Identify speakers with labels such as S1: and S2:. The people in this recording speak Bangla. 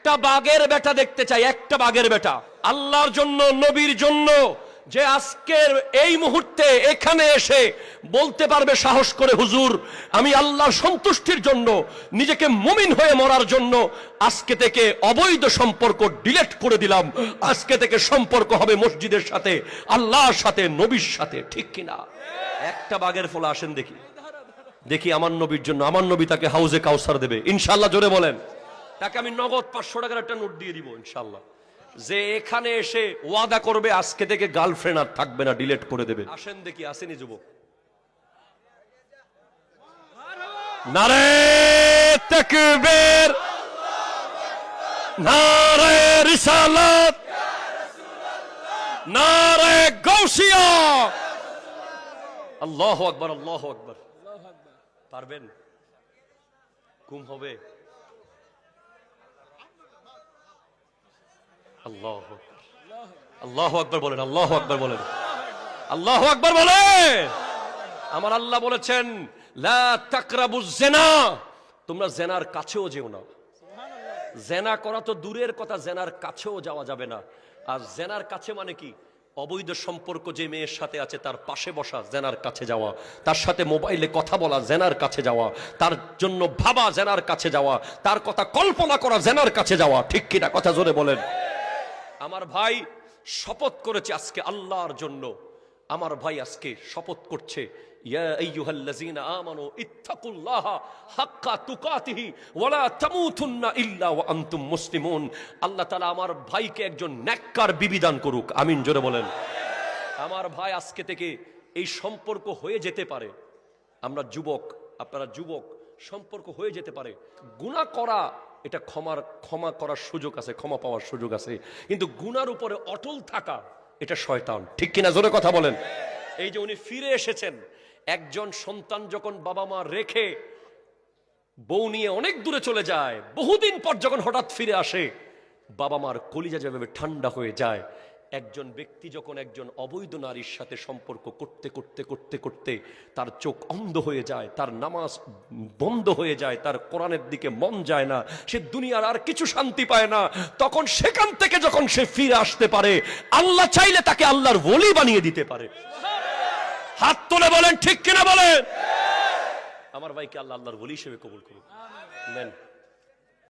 S1: একটা বাঘের বেটা দেখতে চাই, একটা বাঘের বেটা আল্লাহর জন্য, নবীর জন্য, যে আজকের এই মুহূর্তে এখানে এসে বলতে পারবে সাহস করে, হুজুর আমি আল্লাহর সন্তুষ্টির জন্য, নিজেকে মুমিন হয়ে মরার জন্য আজকে থেকে অবৈধ সম্পর্ক ডিলিট করে দিলাম, আজকে থেকে সম্পর্ক হবে মসজিদের সাথে, আল্লাহর সাথে, নবীর সাথে। ঠিক কিনা? একটা বাঘের ফলা আসেন দেখি, দেখি আমার নবীর জন্য, আমার নবী তাকে হাউজে কাউসার দেবে ইনশাআল্লাহ। জোরে বলেন। তাকে আমি নগদ 500 টাকার একটা নোট দিয়ে দিব ইনশাআল্লাহ, যে এখানে এসে ওয়াদা করবে আজকে থেকে গার্লফ্রেন্ড আর থাকবে না, ডিলিট করে দেবে। আসেন দেখি, আসেনি যুবক? নারে তাকবীর, নারে রিসালাত, নারে গাউসিয়া, আল্লাহু আকবার, আল্লাহু আকবার। পারবেন? ঘুম হবে? আল্লাহু আকবার, আল্লাহু আকবার বলেন, আল্লাহু আকবার বলেন, আল্লাহু আকবার বলেন। আমার আল্লাহ বলেছেন লা তাকরাবুজ জিনা, তোমরা জেনার কাছেও যেও না। জেনা করা তো দূরের কথা, জেনার কাছেও যাওয়া যাবে না। আর জেনার কাছে মানে কি? অবৈধ সম্পর্ক যে মেয়ের সাথে আছে তার পাশে বসা, জেনার কাছে যাওয়া, তার সাথে মোবাইলে কথা বলা, জেনার কাছে যাওয়া, তার জন্য ভাবা, জেনার কাছে যাওয়া, তার কথা কল্পনা করা, জেনার কাছে যাওয়া। ঠিক কিনা? কথা জোরে বলেন। আমার ভাই শপথ করেছে আজকে আল্লাহর জন্য, আমার ভাই আজকে শপথ করছে, ইয়া আইয়ুহাল্লাযীনা আমানু ইত্তাকুল্লাহা হাক্কা তুকাতিহি ওয়া লা তামুতুন্না ইল্লা ওয়া আনতুম মুসলিমুন। আল্লাহ তাআলা আমার ভাইকে একজন নেককার বিবি দান করুক, আমিন। জোরে বলেন। আমার ভাই আজকে থেকে এই সম্পর্ক হয়ে যেতে পারে, আমরা যুবক, আপনারা যুবক, সম্পর্ক হয়ে যেতে পারে। গুনাহ করা এটা ক্ষমা করার সুযোগ আছে, ক্ষমা পাওয়ার সুযোগ আছে, কিন্তু গুনার উপরে অটল থাকা এটা শয়তান। ঠিক কিনা? জোরে কথা বলেন। এই যে উনি ফিরে এসেছেন, একজন সন্তান যখন বাবা মা রেখে বউ নিয়ে অনেক দূরে চলে যায়, বহুদিন পর যখন হঠাৎ ফিরে আসে, বাবা মার কলিজা যেভাবে ঠান্ডা হয়ে যায়। একজন ব্যক্তি যখন একজন অবৈধ নারীর সাথে সম্পর্ক করতে করতে করতে করতে তার চোখ অন্ধ হয়ে যায়, তার নামাজ বন্ধ হয়ে যায়, তার কোরআনের দিকে মন যায় না, সে দুনিয়ার আর কিছু শান্তি পায় না, তখন সেখান থেকে যখন সে ফিরে আসতে পারে, আল্লাহ চাইলে তাকে আল্লাহর ওলি বানিয়ে দিতে পারে। হাত তুলে বলেন ঠিক কিনা বলেন। আমার ভাইকে আল্লাহ আল্লাহর ওলি হিসেবে কবুল করুন। আমিন।